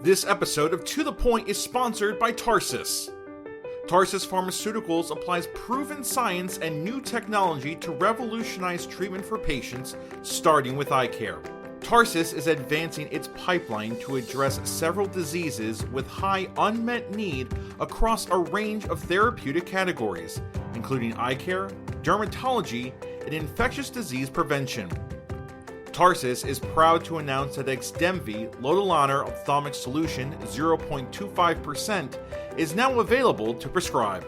This episode of To The Point is sponsored by Tarsus. Tarsus Pharmaceuticals applies proven science and new technology to revolutionize treatment for patients, starting with eye care. Tarsus is advancing its pipeline to address several diseases with high unmet need across a range of therapeutic categories, including eye care, dermatology, and infectious disease prevention. Tarsus is proud to announce that Xdemvy Lotilaner Ophthalmic Solution 0.25% is now available to prescribe.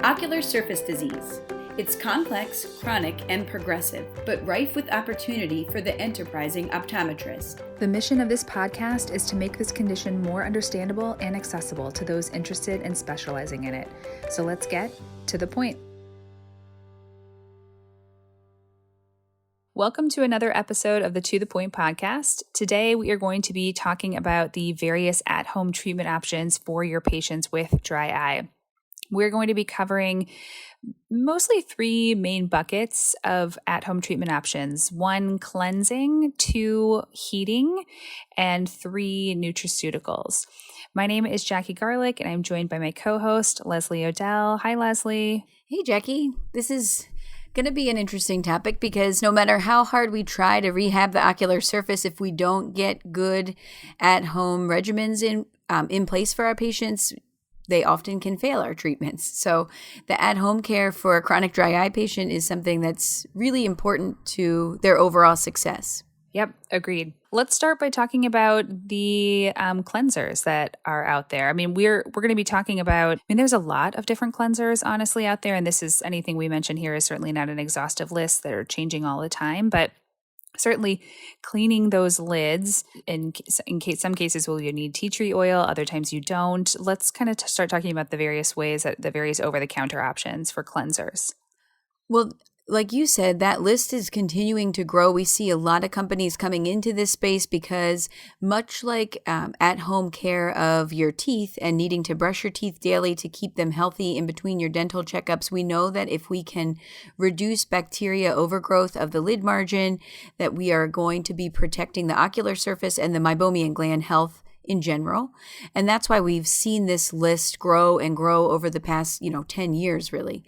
Ocular surface disease. It's complex, chronic, and progressive, but rife with opportunity for the enterprising optometrist. The mission of this podcast is to make this condition more understandable and accessible to those interested in specializing in it. So let's get to the point. Welcome to another episode of the To The Point podcast. Today we are going to be talking about the various at-home treatment options for your patients with dry eye. We're going to be covering mostly three main buckets of at-home treatment options. 1, cleansing, 2, heating, and 3, nutraceuticals. My name is Jackie Garlick, and I'm joined by my co-host, Leslie Odell. Hi, Leslie. Hey, Jackie. This is going to be an interesting topic because no matter how hard we try to rehab the ocular surface, if we don't get good at-home regimens in place for our patients, they often can fail our treatments. So the at-home care for a chronic dry eye patient is something that's really important to their overall success. Yep, agreed. Let's start by talking about the cleansers that are out there. I mean, we're going to be talking about, there's a lot of different cleansers, honestly, out there. And this is anything we mention here is certainly not an exhaustive list. That are changing all the time. But certainly cleaning those lids, in some cases will you need tea tree oil, other times you don't. Let's kind of start talking about the various ways, the various over-the-counter options for cleansers. Well, like you said, that list is continuing to grow. We see a lot of companies coming into this space because much like at-home care of your teeth and needing to brush your teeth daily to keep them healthy in between your dental checkups, we know that if we can reduce bacteria overgrowth of the lid margin, that we are going to be protecting the ocular surface and the meibomian gland health in general. And that's why we've seen this list grow and grow over the past, 10 years, really.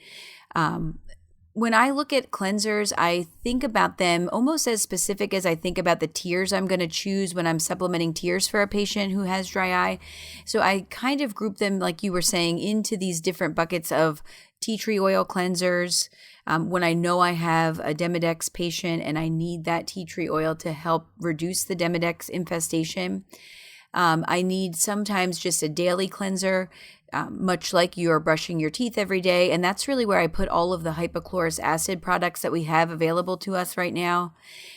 When I look at cleansers, I think about them almost as specific as I think about the tears I'm going to choose when I'm supplementing tears for a patient who has dry eye. So I kind of group them, like you were saying, into these different buckets of tea tree oil cleansers. When I know I have a Demodex patient and I need that tea tree oil to help reduce the Demodex infestation. I need sometimes just a daily cleanser, much like you're brushing your teeth every day. And that's really where I put all of the hypochlorous acid products that we have available to us right now.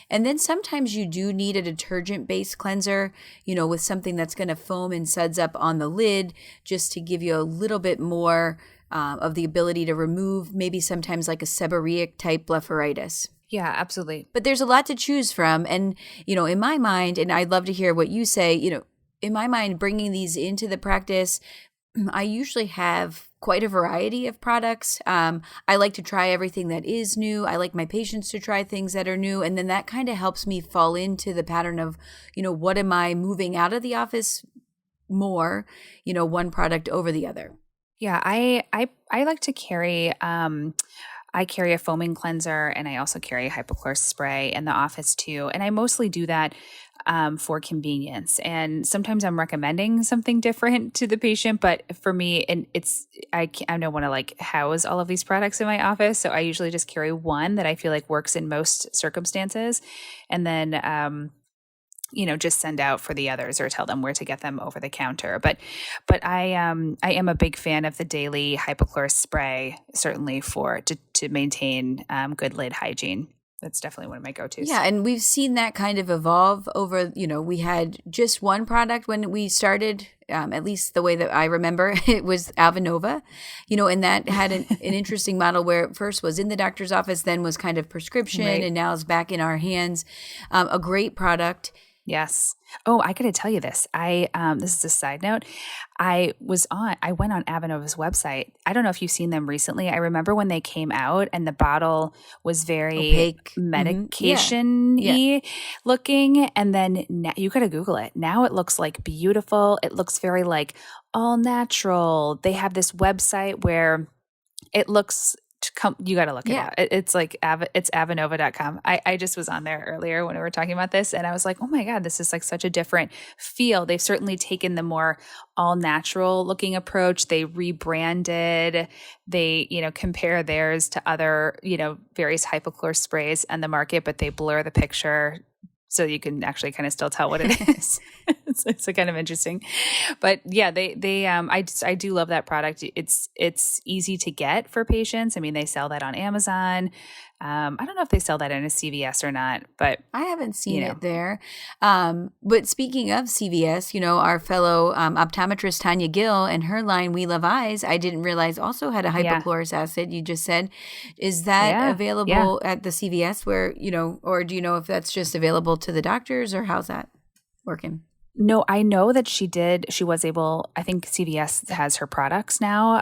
And then sometimes you do need a detergent-based cleanser, with something that's going to foam and suds up on the lid just to give you a little bit more of the ability to remove maybe sometimes like a seborrheic type blepharitis. Yeah, absolutely. But there's a lot to choose from. And, in my mind, and I'd love to hear what you say, in my mind, bringing these into the practice, I usually have quite a variety of products. I like to try everything that is new. I like my patients to try things that are new. And then that kind of helps me fall into the pattern of, what am I moving out of the office more, one product over the other. Yeah, I like to carry I carry a foaming cleanser, and I also carry a hypochlorous spray in the office too. And I mostly do that for convenience. And sometimes I'm recommending something different to the patient, but for me, and I don't want to house all of these products in my office. So I usually just carry one that I feel like works in most circumstances. And then, just send out for the others or tell them where to get them over the counter. But I am a big fan of the daily hypochlorous spray, certainly to maintain good lid hygiene. That's definitely one of my go-tos. Yeah, and we've seen that kind of evolve over, we had just one product when we started, at least the way that I remember, it was Alvanova, and that had an interesting model where it first was in the doctor's office, then was kind of prescription, right, and now is back in our hands. A great product. Yes. Oh, I got to tell you this. This is a side note. I went on Avanova's website. I don't know if you've seen them recently. I remember when they came out and the bottle was very Opaque. Yeah. medication-y looking. And then now, you got to Google it. Now it looks like beautiful. It looks very like all natural. They have this website where it looks you got to look it Yeah. up. It's like it's avanova.com. I just was on there earlier when we were talking about this, and I was like, oh my God, this is like such a different feel. They've certainly taken the more all natural looking approach. They rebranded. They, compare theirs to other, various hypochlor sprays on the market, but they blur the picture so you can actually kind of still tell what it is. It's kind of interesting, but yeah, I do love that product. It's easy to get for patients. I mean, they sell that on Amazon. I don't know if they sell that in a CVS or not, but I haven't seen it there. But speaking of CVS, our fellow optometrist Tanya Gill and her line We Love Eyes, I didn't realize also had a hypochlorous acid. You just said, is that available at the CVS where, or do you know if that's just available to the doctors or how's that working? No, I know that she did. She was able, I think CVS has her products now.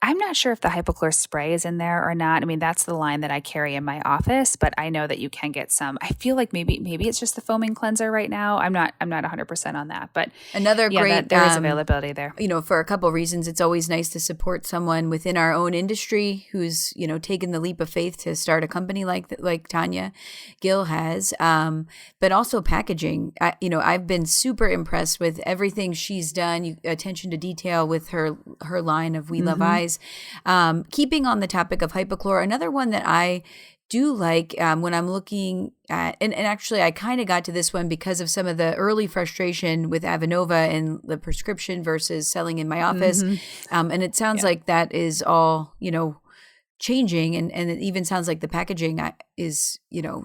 I'm not sure if the hypochlor spray is in there or not. I mean, that's the line that I carry in my office, but I know that you can get some. I feel like maybe it's just the foaming cleanser right now. I'm not 100% on that, but another great there is availability there. For a couple of reasons, it's always nice to support someone within our own industry who's taken the leap of faith to start a company like Tanya Gill has. But also packaging. I've been super impressed with everything she's done. Attention to detail with her line of We Love Eyes. Keeping on the topic of hypochlor, another one that I do like when I'm looking at, and actually I kind of got to this one because of some of the early frustration with Avanova and the prescription versus selling in my office. And it sounds like that is all, changing. And it even sounds like the packaging is,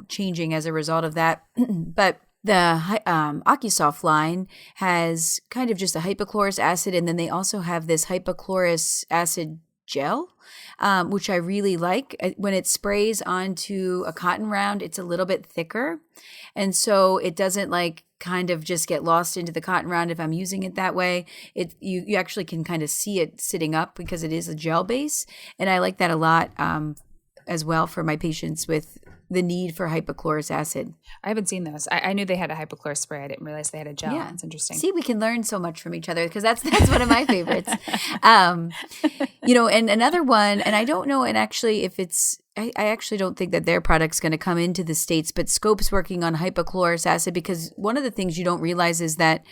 changing as a result of that. But the OcuSoft line has kind of just a hypochlorous acid, and then they also have this hypochlorous acid gel, which I really like. When it sprays onto a cotton round, it's a little bit thicker. And so it doesn't kind of just get lost into the cotton round if I'm using it that way. You actually can kind of see it sitting up because it is a gel base. And I like that a lot as well for my patients with the need for hypochlorous acid. I haven't seen those. I knew they had a hypochlor spray. I didn't realize they had a gel. Yeah. That's interesting. See, we can learn so much from each other because that's one of my favorites. And another one, and I don't know, and actually if it's, I actually don't think that their product's going to come into the States, but Scope's working on hypochlorous acid because one of the things you don't realize is that,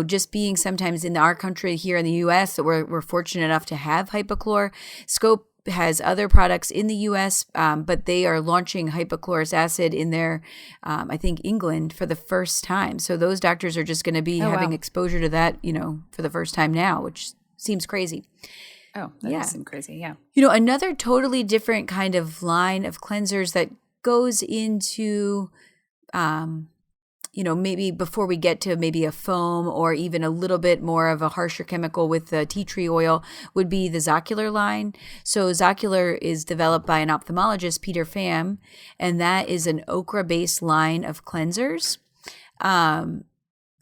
just being sometimes in our country here in the U.S. that we're fortunate enough to have hypochlor. Scope has other products in the U.S., but they are launching hypochlorous acid in their, I think, England for the first time. So those doctors are just going to be having exposure to that, for the first time now, which seems crazy. Oh, that does seem crazy, yeah. Another totally different kind of line of cleansers that goes into maybe before we get to maybe a foam or even a little bit more of a harsher chemical with the tea tree oil would be the Zocular line. So Zocular is developed by an ophthalmologist, Peter Pham, and that is an okra-based line of cleansers.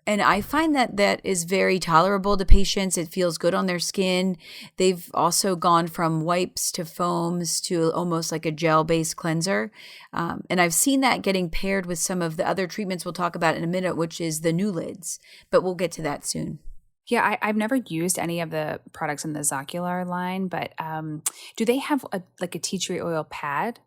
And I find that is very tolerable to patients. It feels good on their skin. They've also gone from wipes to foams to almost like a gel-based cleanser. And I've seen that getting paired with some of the other treatments we'll talk about in a minute, which is the new lids. But we'll get to that soon. Yeah, I've never used any of the products in the Zocular line, but do they have a tea tree oil pad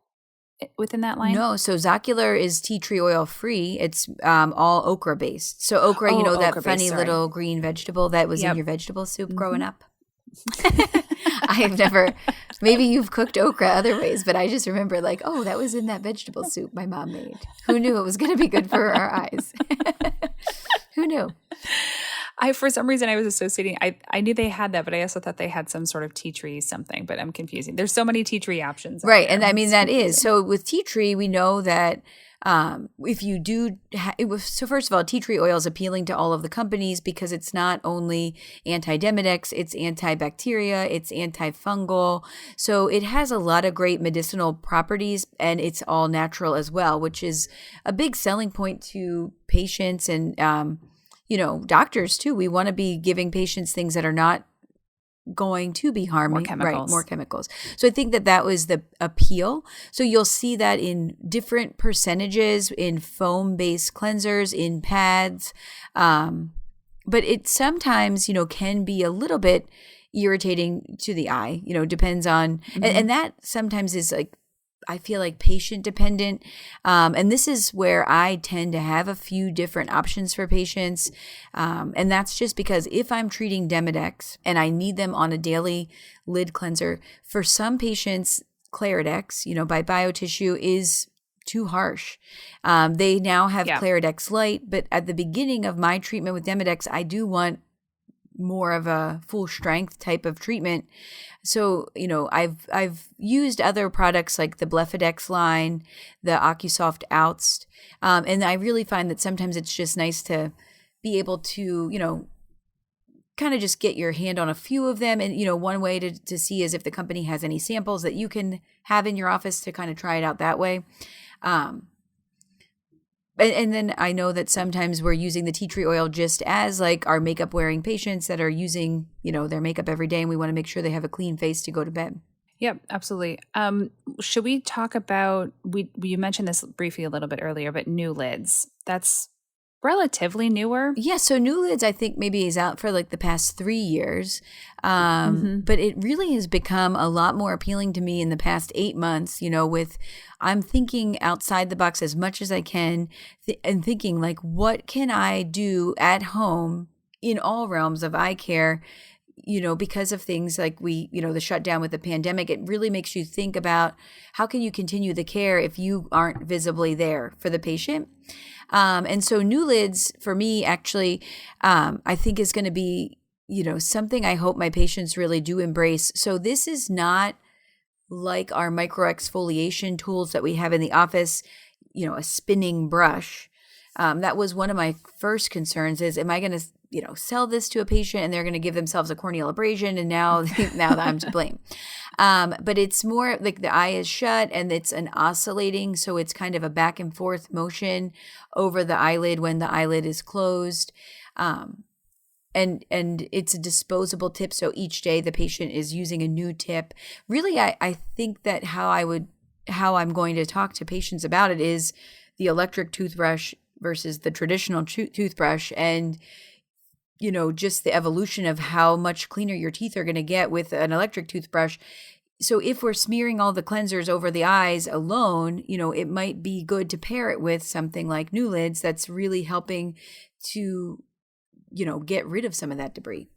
within that line? No, so Zocular is tea tree oil free. It's all okra based. So okra, that funny little green vegetable that was in your vegetable soup growing up. I have never, maybe you've cooked okra other ways, but I just remember that was in that vegetable soup my mom made. Who knew it was going to be good for our eyes? Who knew? For some reason I was associating, I knew they had that, but I also thought they had some sort of tea tree something, but I'm confusing. There's so many tea tree options. Right. There. And I mean, It's that is. confusing. So with tea tree, we know that if you do, so first of all, tea tree oil is appealing to all of the companies because it's not only anti-Demodex, it's antibacteria, it's antifungal. So it has a lot of great medicinal properties, and it's all natural as well, which is a big selling point to patients and, doctors too. We want to be giving patients things that are not going to be harming, More chemicals. right? More chemicals. So I think that was the appeal. So you'll see that in different percentages in foam-based cleansers, in pads, but it sometimes can be a little bit irritating to the eye. Depends on, and that sometimes is like, I feel like patient dependent. And this is where I tend to have a few different options for patients. And that's just because if I'm treating Demodex and I need them on a daily lid cleanser, for some patients, Claridex, by BioTissue is too harsh. They now have Claridex Light, but at the beginning of my treatment with Demodex, I do want more of a full strength type of treatment. So, I've used other products like the Blefadex line, the OcuSoft Oust, and I really find that sometimes it's just nice to be able to, kind of just get your hand on a few of them. And, one way to see is if the company has any samples that you can have in your office to kind of try it out that way. And then I know that sometimes we're using the tea tree oil just as like our makeup wearing patients that are using, their makeup every day, and we want to make sure they have a clean face to go to bed. Yep, absolutely. Should we talk about, you mentioned this briefly a little bit earlier, but new lids. That's relatively newer. Yeah, so new lids I think maybe is out for like the past 3 years. But it really has become a lot more appealing to me in the past 8 months, with I'm thinking outside the box as much as I can and thinking like, what can I do at home in all realms of eye care? Because of things like the shutdown with the pandemic, it really makes you think about how can you continue the care if you aren't visibly there for the patient. And so new lids for me, actually, I think is going to be, something I hope my patients really do embrace. So this is not like our microexfoliation tools that we have in the office, a spinning brush. That was one of my first concerns is, am I going to, sell this to a patient and they're going to give themselves a corneal abrasion and now that I'm to blame. But it's more like the eye is shut and it's an oscillating. So it's kind of a back and forth motion over the eyelid when the eyelid is closed. And it's a disposable tip. So each day the patient is using a new tip. Really, I think that how I'm going to talk to patients about it is the electric toothbrush versus the traditional toothbrush, and just the evolution of how much cleaner your teeth are going to get with an electric toothbrush. So if we're smearing all the cleansers over the eyes alone, it might be good to pair it with something like new lids that's really helping to, get rid of some of that debris.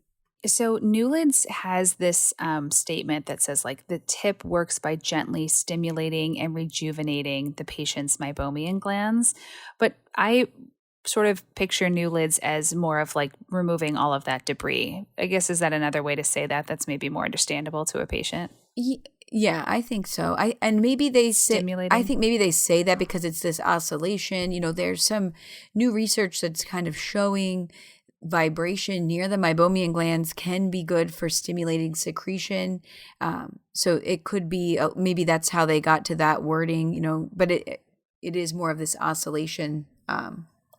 So new lids has this statement that says like the tip works by gently stimulating and rejuvenating the patient's meibomian glands. But I sort of picture new lids as more of like removing all of that debris. I guess, is that another way to say that? That's maybe more understandable to a patient. Yeah, I think so. And maybe they say, Stimulating. I think maybe they say that because it's this oscillation. There's some new research that's kind of showing vibration near the meibomian glands can be good for stimulating secretion. So it could be, maybe that's how they got to that wording, but it is more of this oscillation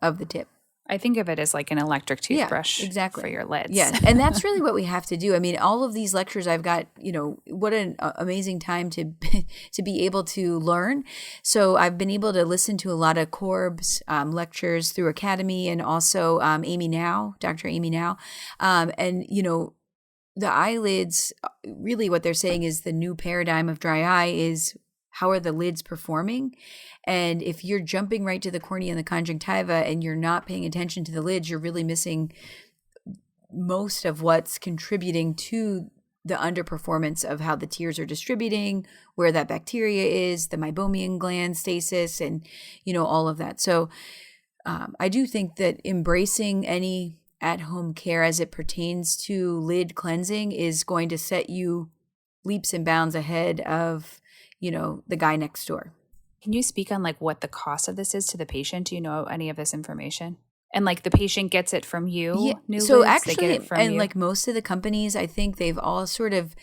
of the tip. I think of it as like an electric toothbrush exactly. for your lids. Yes, and that's really what we have to do. I mean, all of these lectures I've got, what an amazing time to be able to learn. So I've been able to listen to a lot of Corb's lectures through Academy and also Dr. Amy Now. And, the eyelids, really what they're saying is the new paradigm of dry eye is how are the lids performing? And if you're jumping right to the cornea and the conjunctiva and you're not paying attention to the lids, you're really missing most of what's contributing to the underperformance of how the tears are distributing, where that bacteria is, the meibomian gland stasis, and, all of that. So I do think that embracing any at-home care as it pertains to lid cleansing is going to set you leaps and bounds ahead of, the guy next door. Can you speak on like what the cost of this is to the patient? Do you know any of this information? And like the patient gets it from you? Yeah. New So lids, actually, they get it from and you? like most of the companies, I think they've all sort of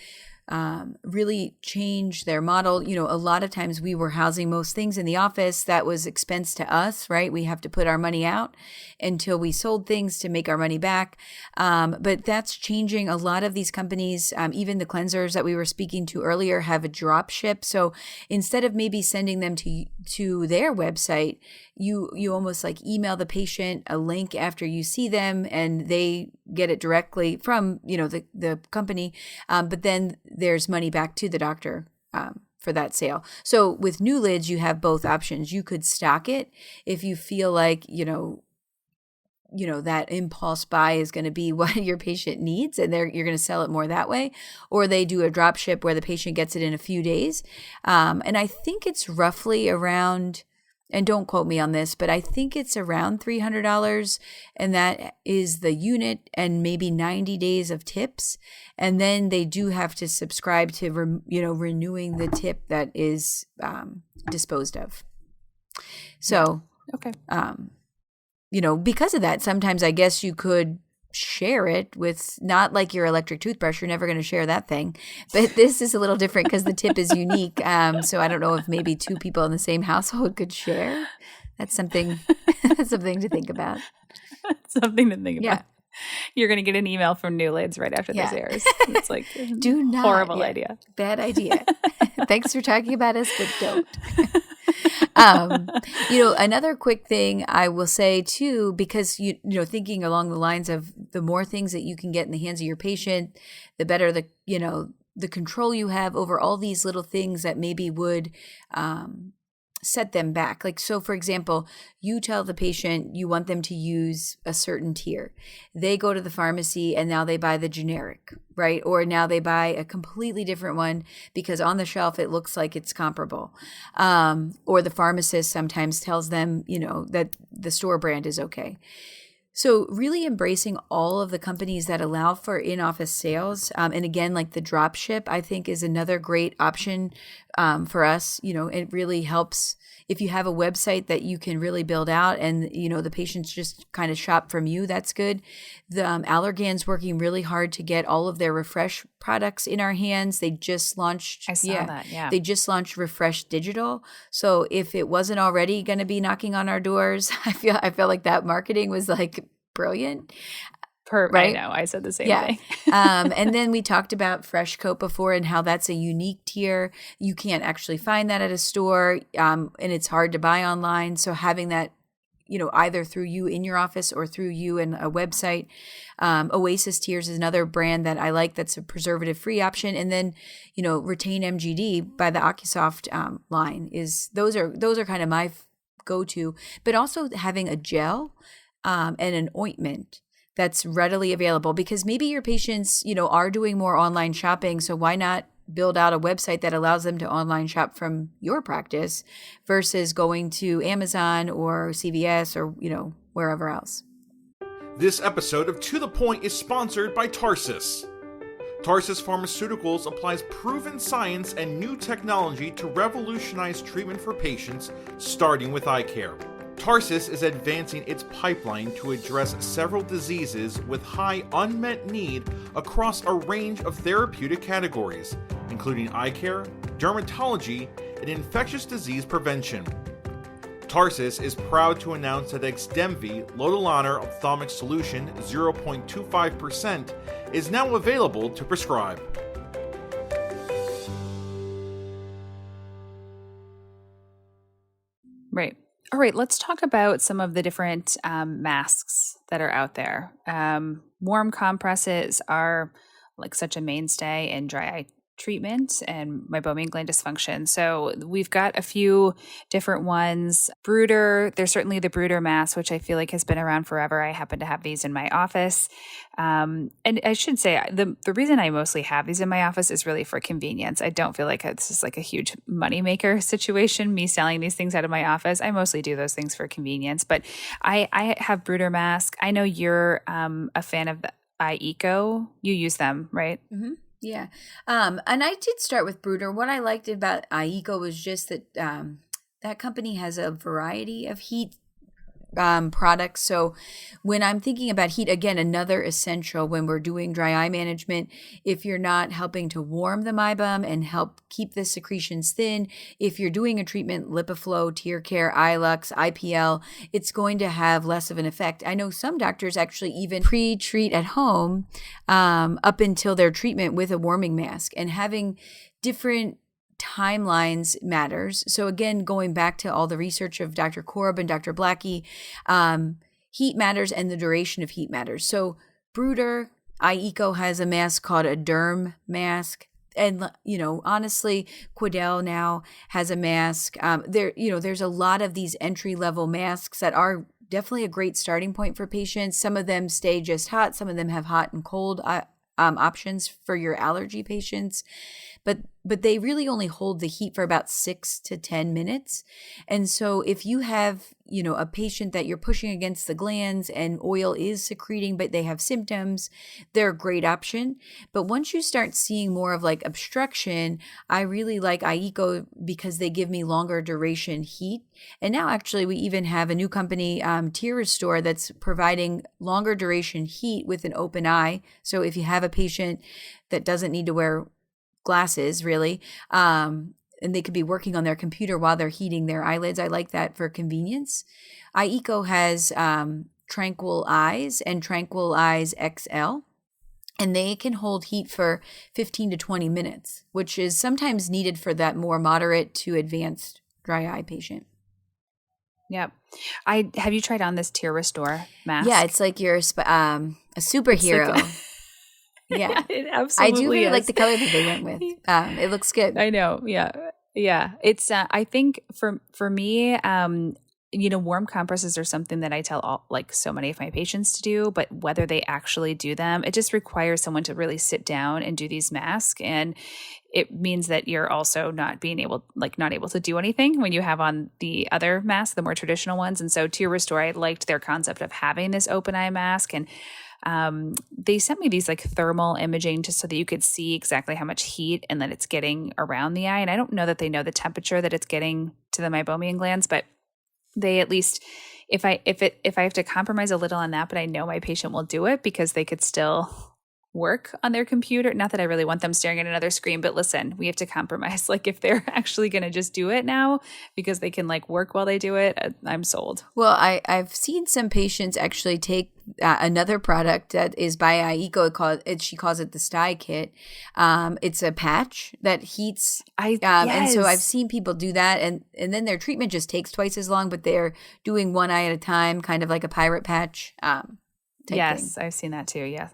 really changed their model. A lot of times we were housing most things in the office. That was expense to us, right? We have to put our money out until we sold things to make our money back. But that's changing. A lot of these companies, even the cleansers that we were speaking to earlier, have a drop ship. So instead of maybe sending them to their website, you almost like email the patient a link after you see them, and they get it directly from the company. But then there's money back to the doctor for that sale. So with new lids, you have both options. You could stock it if you feel like that impulse buy is going to be what your patient needs, and you're going to sell it more that way. Or they do a drop ship where the patient gets it in a few days. And I think it's roughly around, and don't quote me on this, but I think it's around $300, and that is the unit and maybe 90 days of tips. And then they do have to subscribe to, renewing the tip that is disposed of. So, Okay. Because of that, sometimes I guess you could share it with, not like your electric toothbrush. You're never going to share that thing. But this is a little different because the tip is unique. So I don't know if maybe two people in the same household could share. That's something something to think about. Something to think about. Yeah. You're going to get an email from New Lids right after this airs. It's like Do not. Horrible idea. Bad idea. Thanks for talking about us, but don't. Another quick thing I will say too, because thinking along the lines of the more things that you can get in the hands of your patient, the better the control you have over all these little things that maybe would set them back. Like, so for example, you tell the patient you want them to use a certain tier. They go to the pharmacy and now they buy the generic, right? Or now they buy a completely different one because on the shelf it looks like it's comparable. Or the pharmacist sometimes tells them, that the store brand is okay. So really embracing all of the companies that allow for in-office sales. And again, like the drop ship, I think is another great option for us. It really helps if you have a website that you can really build out and, the patients just kind of shop from you. That's good. The Allergan's working really hard to get all of their Refresh products in our hands. They just launched. I saw that, yeah. They just launched Refresh Digital. So if it wasn't already going to be knocking on our doors, I feel like that marketing was like brilliant. Right? I know. I said the same thing. And then we talked about Fresh Coat before and how that's a unique tier. You can't actually find that at a store, and it's hard to buy online. So having that, either through you in your office or through you in a website. Oasis Tears is another brand that I like that's a preservative-free option. And then, Retain MGD by the OcuSoft line those are kind of my go-to. But also having a gel and an ointment that's readily available, because maybe your patients, are doing more online shopping. So why not build out a website that allows them to online shop from your practice versus going to Amazon or CVS or, wherever else. This episode of To The Point is sponsored by Tarsus. Tarsus Pharmaceuticals applies proven science and new technology to revolutionize treatment for patients, starting with eye care. Tarsus is advancing its pipeline to address several diseases with high unmet need across a range of therapeutic categories, including eye care, dermatology, and infectious disease prevention. Tarsus is proud to announce that Xdemvy Lotilaner Ophthalmic Solution 0.25% is now available to prescribe. Right. All right, let's talk about some of the different masks that are out there. Warm compresses are like such a mainstay in dry eye treatment and meibomian gland dysfunction. So we've got a few different ones. Brooder, there's certainly the Brooder mask, which I feel like has been around forever. I happen to have these in my office. And I should say the reason I mostly have these in my office is really for convenience. I don't feel like this is like a huge moneymaker situation, me selling these things out of my office. I mostly do those things for convenience, but I have Brooder mask. I know you're a fan of the iEco. You use them, right? Mm-hmm. Yeah. And I did start with Brooder. What I liked about iEco was just that that company has a variety of heat products. So when I'm thinking about heat, again, another essential when we're doing dry eye management, if you're not helping to warm the meibum and help keep the secretions thin, if you're doing a treatment, LipiFlow, Tear Care, iLux, IPL, it's going to have less of an effect. I know some doctors actually even pre-treat at home up until their treatment with a warming mask, and having different timelines matters. So again, going back to all the research of Dr. Korb and Dr. Blackie, heat matters and the duration of heat matters. So Brooder, iEco has a mask called a derm mask. And, honestly, Quidel now has a mask. There's a lot of these entry-level masks that are definitely a great starting point for patients. Some of them stay just hot. Some of them have hot and cold options for your allergy patients. But they really only hold the heat for about 6 to 10 minutes. And so if you have, a patient that you're pushing against the glands and oil is secreting, but they have symptoms, they're a great option. But once you start seeing more of like obstruction, I really like iEco because they give me longer duration heat. And now actually we even have a new company, Tear Restore, that's providing longer duration heat with an open eye. So if you have a patient that doesn't need to wear glasses really, and they could be working on their computer while they're heating their eyelids, I like that for convenience. iEco has Tranquil Eyes and Tranquil Eyes XL, and they can hold heat for 15 to 20 minutes, which is sometimes needed for that more moderate to advanced dry eye patient. Yep. Have you tried on this Tear Restore mask? Yeah, it's like you're a superhero. Yeah, it absolutely I do really is. like the color that they went with. It looks good. I know. Yeah. It's I think for me, warm compresses are something that I tell so many of my patients to do, but whether they actually do them, it just requires someone to really sit down and do these masks, and it means that you're also not able to do anything when you have on the other masks, the more traditional ones. And so Tear Restore, I liked their concept of having this open eye mask, and they sent me these like thermal imaging just so that you could see exactly how much heat and that it's getting around the eye. And I don't know that they know the temperature that it's getting to the meibomian glands, but they at least, if I have to compromise a little on that, but I know my patient will do it because they could still work on their computer. Not that I really want them staring at another screen, but listen, we have to compromise. Like if they're actually going to just do it now because they can like work while they do it, I'm sold. Well, I've seen some patients actually take another product that is by iEco. She calls it the Sty Kit. It's a patch that heats. Yes. And so I've seen people do that, and then their treatment just takes twice as long, but they're doing one eye at a time, kind of like a pirate patch. Yes, thing. I've seen that too. Yeah.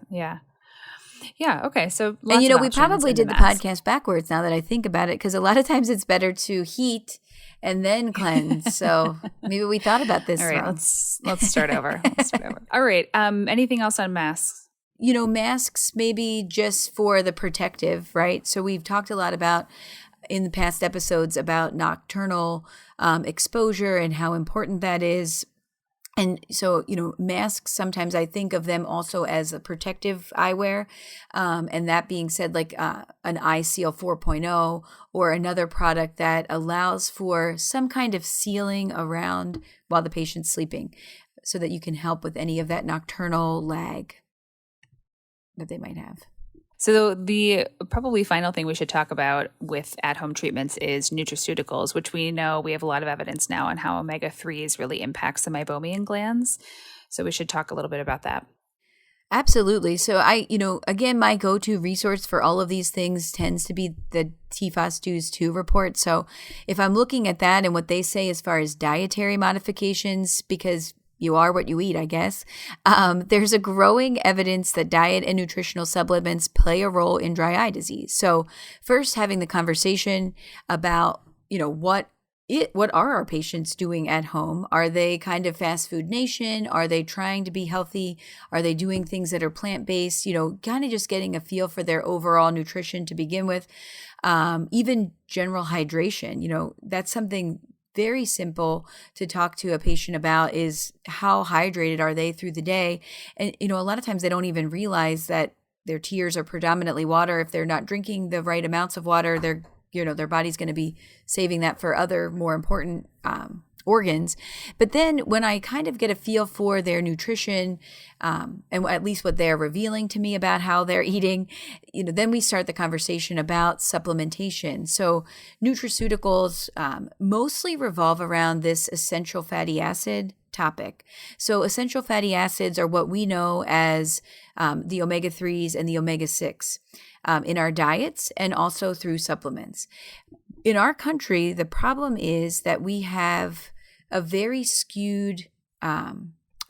Yeah. Okay. So, and we probably did the podcast backwards now that I think about it, because a lot of times it's better to heat and then cleanse. So maybe we thought about this. All right. Let's start over. All right. Anything else on masks? Masks maybe just for the protective, right? So we've talked a lot about in the past episodes about nocturnal exposure and how important that is. And so, masks, sometimes I think of them also as a protective eyewear. And that being said, like an iSeal 4.0 or another product that allows for some kind of sealing around while the patient's sleeping so that you can help with any of that nocturnal lag that they might have. So the probably final thing we should talk about with at-home treatments is nutraceuticals, which we know we have a lot of evidence now on how omega-3s really impacts the meibomian glands. So we should talk a little bit about that. Absolutely. So again, my go-to resource for all of these things tends to be the TFAS DEWS 2 report. So if I'm looking at that and what they say as far as dietary modifications, because you are what you eat, I guess. There's a growing evidence that diet and nutritional supplements play a role in dry eye disease. So first, having the conversation about, what are our patients doing at home? Are they kind of fast food nation? Are they trying to be healthy? Are they doing things that are plant-based? Kind of just getting a feel for their overall nutrition to begin with. Even general hydration, that's something very simple to talk to a patient about, is how hydrated are they through the day? And, a lot of times they don't even realize that their tears are predominantly water. If they're not drinking the right amounts of water, their body's going to be saving that for other more important organs. But then when I kind of get a feel for their nutrition, and at least what they're revealing to me about how they're eating, then we start the conversation about supplementation. So nutraceuticals mostly revolve around this essential fatty acid topic. So essential fatty acids are what we know as the omega-3s and the omega-6 in our diets and also through supplements. In our country, the problem is that we have a very skewed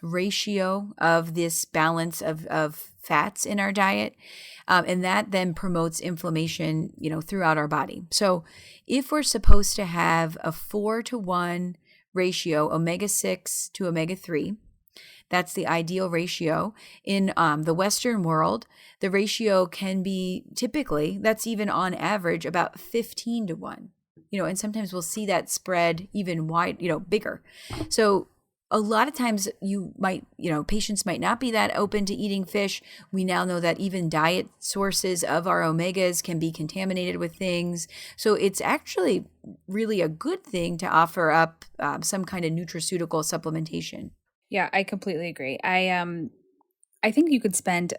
ratio of this balance of fats in our diet, and that then promotes inflammation, throughout our body. So if we're supposed to have a 4-to-1 ratio, omega-6 to omega-3, that's the ideal ratio. In the Western world, the ratio can be typically, that's even on average, about 15-to-1. And sometimes we'll see that spread even wide, bigger. So a lot of times patients might not be that open to eating fish. We now know that even diet sources of our omegas can be contaminated with things. So it's actually really a good thing to offer up some kind of nutraceutical supplementation. Yeah, I completely agree. I think you could spend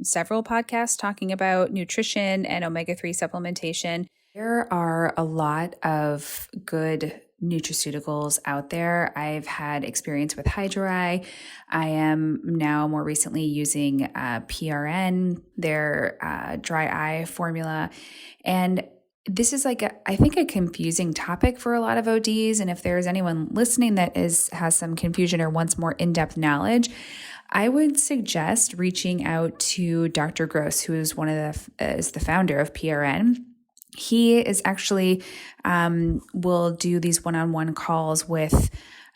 several podcasts talking about nutrition and omega-3 supplementation. There are a lot of good nutraceuticals out there. I've had experience with Hydra-Eye. I am now more recently using PRN, their dry eye formula. And this is I think a confusing topic for a lot of ODs. And if there's anyone listening that has some confusion or wants more in-depth knowledge, I would suggest reaching out to Dr. Gross, who is is the founder of PRN. He is actually will do these one-on-one calls with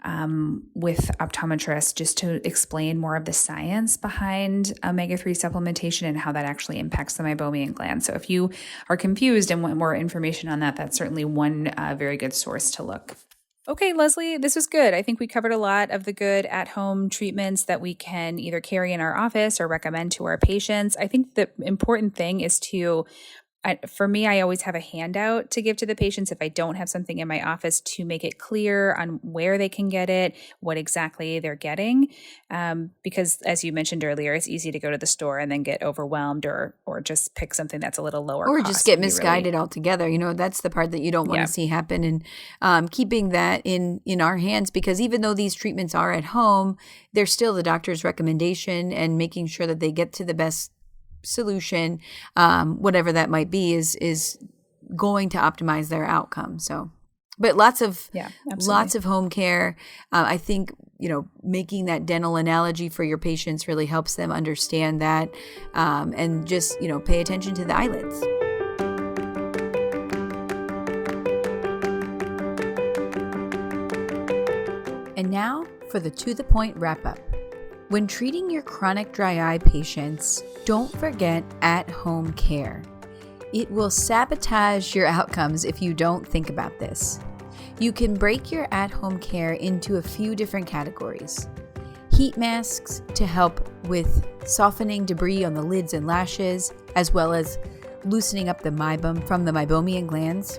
optometrists just to explain more of the science behind omega-3 supplementation and how that actually impacts the meibomian gland. So if you are confused and want more information on that, that's certainly one very good source to look. Okay, Leslie, this was good. I think we covered a lot of the good at-home treatments that we can either carry in our office or recommend to our patients. I think the important thing is for me, I always have a handout to give to the patients if I don't have something in my office, to make it clear on where they can get it, what exactly they're getting. Because as you mentioned earlier, it's easy to go to the store and then get overwhelmed or just pick something that's a little lower or cost. Or just get misguided altogether. That's the part that you don't want to see happen. And keeping that in our hands, because even though these treatments are at home, they're still the doctor's recommendation, and making sure that they get to the best solution, whatever that might be, is going to optimize their outcome. So, but lots of home care. I think, making that dental analogy for your patients really helps them understand that, and just, pay attention to the eyelids. And now for the To The Point wrap-up. When treating your chronic dry eye patients, don't forget at-home care. It will sabotage your outcomes if you don't think about this. You can break your at-home care into a few different categories. Heat masks to help with softening debris on the lids and lashes, as well as loosening up the meibum from the meibomian glands.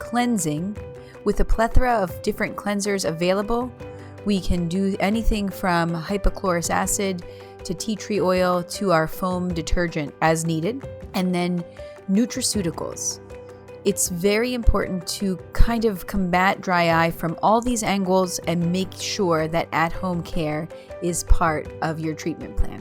Cleansing, with a plethora of different cleansers available. We can do anything from hypochlorous acid to tea tree oil to our foam detergent as needed. And then nutraceuticals. It's very important to kind of combat dry eye from all these angles and make sure that at-home care is part of your treatment plan.